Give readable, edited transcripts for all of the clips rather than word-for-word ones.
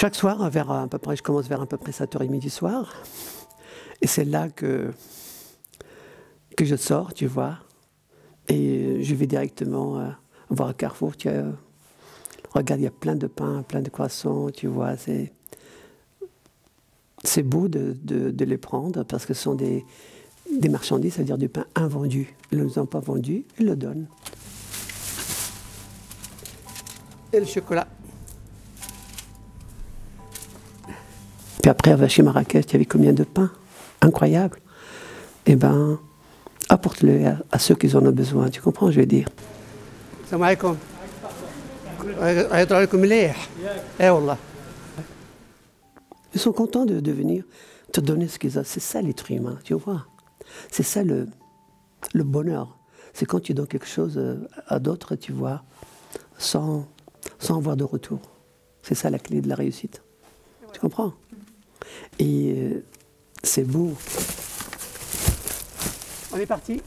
Chaque soir, vers à peu près, je commence vers à peu près 7h30 du soir. Et c'est là que je sors, tu vois. Et je vais directement voir un Carrefour. Regarde, il y a plein de pain, plein de croissants, tu vois. C'est beau de les prendre parce que ce sont des marchandises, c'est-à-dire du pain invendu. Ils ne nous ont pas vendu, ils le donnent. Et le chocolat. Puis après, on va chez Marrakech, il y avait combien de pain? Incroyable. Eh bien, apporte-le à ceux qui en ont besoin, tu comprends, je veux dire. Salam alaikum. Ils sont contents de venir te donner ce qu'ils ont. C'est ça l'être humain, tu vois. C'est ça le bonheur. C'est quand tu donnes quelque chose à d'autres, tu vois, sans avoir de retour. C'est ça la clé de la réussite. Tu comprends? Et c'est beau. On est parti.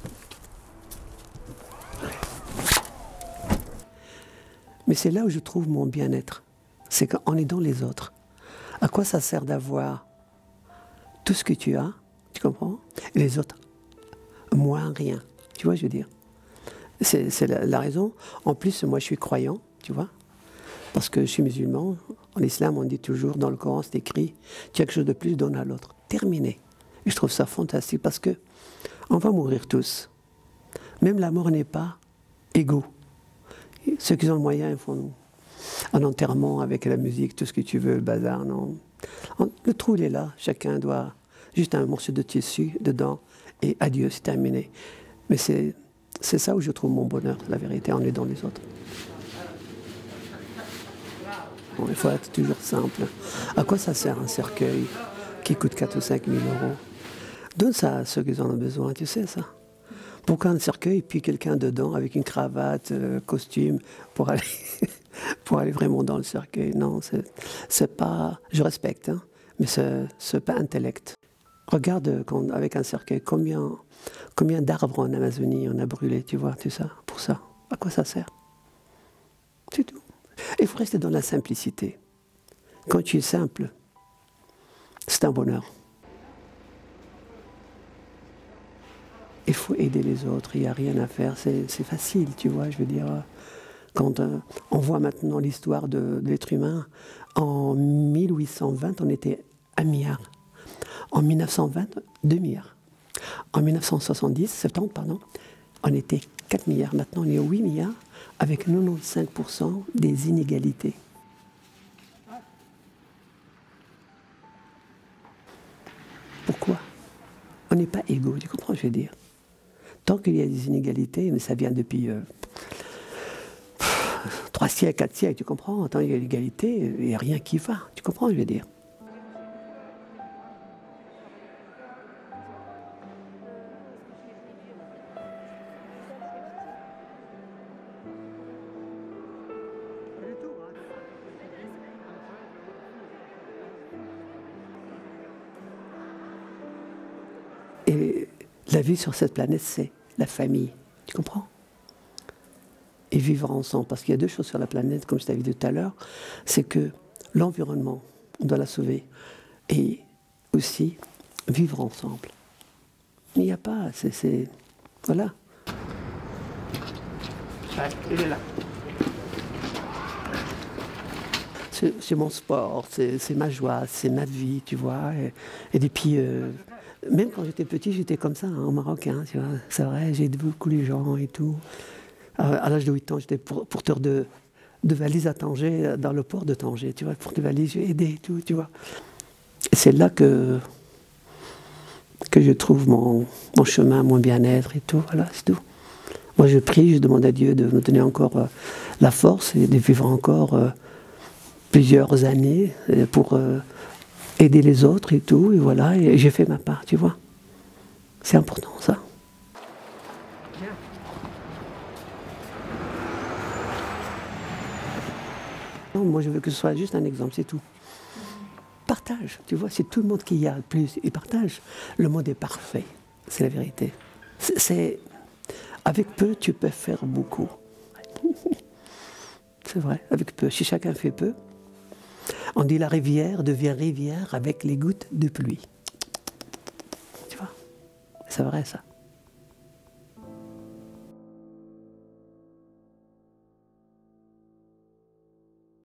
Mais c'est là où je trouve mon bien-être. C'est qu'en aidant les autres. À quoi ça sert d'avoir tout ce que tu as, tu comprends? Et les autres, moins rien. Tu vois, je veux dire. C'est la raison. En plus, moi, je suis croyant, tu vois. Parce que je suis musulman. En islam, on dit toujours, dans le Coran, c'est écrit, tu as quelque chose de plus, donne à l'autre. Terminé. Et je trouve ça fantastique parce que on va mourir tous. Même la mort n'est pas égaux. Ceux qui ont le moyen, ils font un enterrement avec la musique, tout ce que tu veux, le bazar, non. Le trou, il est là. Chacun doit juste un morceau de tissu dedans et adieu, c'est terminé. Mais c'est ça où je trouve mon bonheur, la vérité, en aidant les autres. Bon, il faut être toujours simple. À quoi ça sert un cercueil qui coûte 4 ou 5 000 €? Donne ça à ceux qui en ont besoin, tu sais ça. Pourquoi un cercueil, puis quelqu'un dedans avec une cravate, costume, pour aller vraiment dans le cercueil? Non, c'est pas... Je respecte, hein, mais c'est pas intellect. Regarde avec un cercueil, combien d'arbres en Amazonie on a brûlé, tu vois, tout ça, pour ça. À quoi ça sert? C'est tout. Il faut rester dans la simplicité. Quand tu es simple, c'est un bonheur. Il faut aider les autres, il n'y a rien à faire, c'est facile, tu vois, je veux dire. Quand on voit maintenant l'histoire de l'être humain, en 1820, on était 1 milliard. En 1920, 2 milliards. En 1970, pardon, on était 4 milliards. Maintenant, on est 8 milliards, avec 95% des inégalités. Pourquoi? On n'est pas égaux, tu comprends, je veux dire. Tant qu'il y a des inégalités, mais ça vient depuis 3 siècles, 4 siècles, tu comprends? Tant qu'il y a l'égalité, il n'y a rien qui va, tu comprends, je veux dire. Et la vie sur cette planète, c'est la famille, tu comprends? Et vivre ensemble, parce qu'il y a 2 choses sur la planète, comme je t'avais dit tout à l'heure, c'est que l'environnement, on doit la sauver, et aussi vivre ensemble. Mais il n'y a pas, voilà. Ouais, il est là. C'est mon sport, c'est ma joie, c'est ma vie, tu vois. Et puis, même quand j'étais petit, j'étais comme ça, hein, au Maroc, hein, tu vois. C'est vrai, j'ai aidé beaucoup les gens et tout. À l'âge de 8 ans, j'étais porteur de valises à Tanger, dans le port de Tanger, tu vois. Pour des valises, j'ai aidé et tout, tu vois. Et c'est là que je trouve mon chemin, mon bien-être et tout, voilà, c'est tout. Moi, je prie, je demande à Dieu de me donner encore la force et de vivre encore plusieurs années pour aider les autres et tout, et voilà, et j'ai fait ma part, tu vois. C'est important, ça. Non, moi, je veux que ce soit juste un exemple, c'est tout. Partage, tu vois, c'est tout le monde qui y a le plus, et partage. Le monde est parfait, c'est la vérité. Avec peu, tu peux faire beaucoup. C'est vrai, avec peu. Si chacun fait peu, On dit la rivière devient rivière avec les gouttes de pluie. Tu vois? C'est vrai ça.